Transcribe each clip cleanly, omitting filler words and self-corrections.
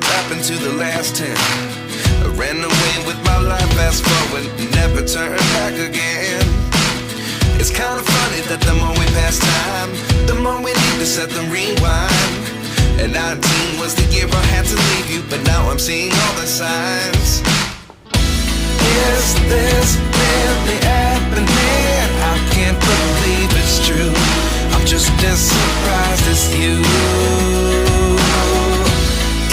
did happen to the last 10? I ran away with my life, fast forward, never turn back again. It's kind of funny that the more we pass time, the more we need to set the rewind. And 19 was the year I had to leave you, but now I'm seeing all the signs. Is this really happening? I can't believe it's true. I'm just as surprised as you.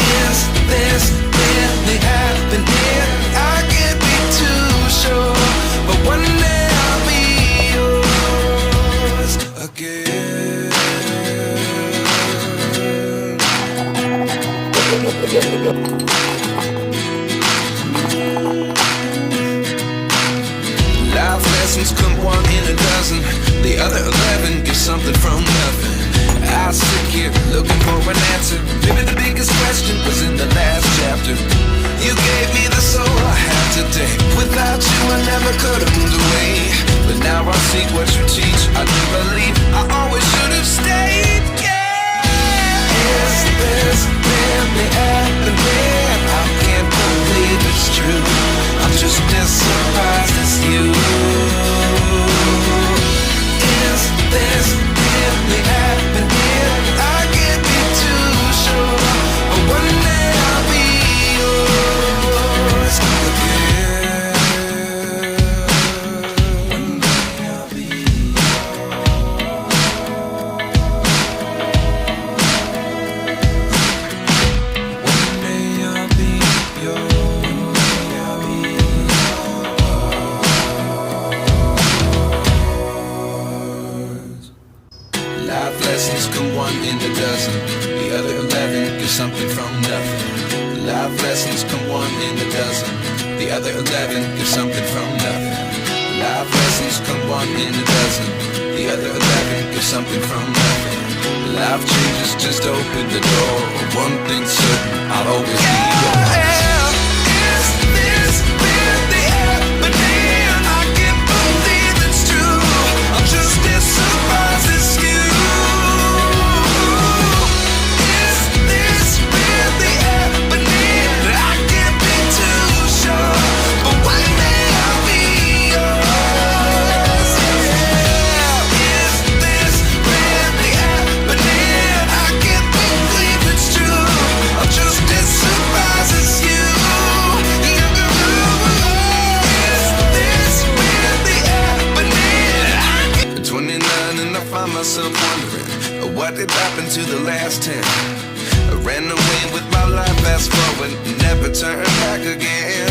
Is this really happening? I can't be too sure, but one day I'll be yours again. Life lessons come one in a dozen. The other 11 get something from nothing. I sit here looking for an answer. Maybe the biggest question was in the last chapter. You gave me the soul I have today. Without you I never could have moved away. But now I see what you teach. I do believe I always should have stayed. Yeah. Is this really happening? I can't believe it's true. I'm just as surprised as you. Is this really happening? I can't be too sure, but one day I'll be yours again. One day I'll be One day I'll be yours. Life lessons come one in a dozen. The other 11 get something from nothing. Life lessons come one in a dozen. The other 11 get something from nothing. Life lessons come one in a dozen. The other 11 get something from nothing. Life changes, just open the door. One thing's certain, I'll always be yours. Is this really happening? I can't believe it's true. I'm just as surprised as you. Is this really happening? I can't be too sure, but one day I'll be yours. Yeah. Is this really happening? I can't believe it's true. I'm just as surprised as you. Is this really happening? 29 and I find myself wondering what did happen to the last 10. I ran away with my life, fast forward, never turn back again.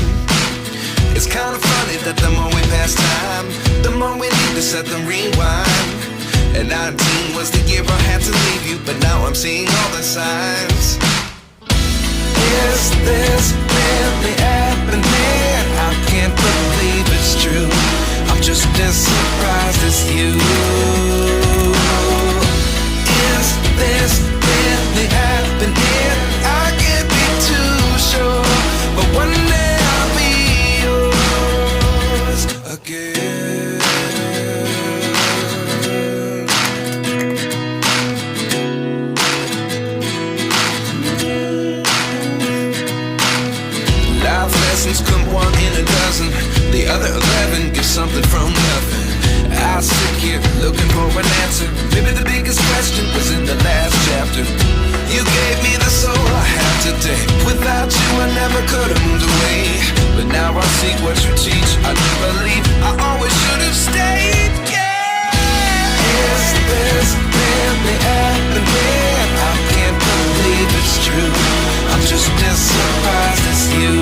It's kind of funny that the more we pass time, the more we need to set the rewind. And 19 was the year I had to leave you, but now I'm seeing all the signs. Is this really happening? I can't believe it's true. I'm just as surprised as you. Is this really happening? I can't be too sure, but one day I'll be yours again. Life lessons come one in a dozen. The other 11 get something from nothing. I sit here looking for an answer. Maybe the biggest question was in the last chapter. You gave me the soul I have today. Without you I never could have moved away. But now I see what you teach. I do believe I always should have stayed. Yeah. Is this really happening? I can't believe it's true. I'm just as surprised as you.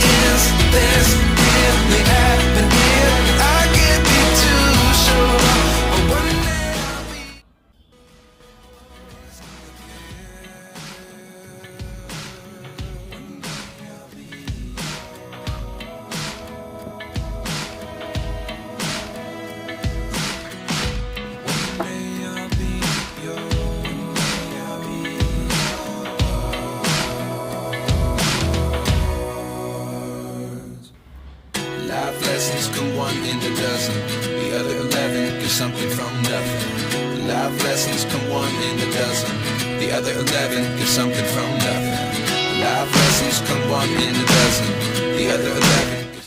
Is this really happening? I can't be too sure, but one day I'll be Life lessons come one in a dozen. The other 11 get something from nothing. Life lessons come one in a dozen. The other 11 give something from nothing. Life lessons come one in a dozen. The other 11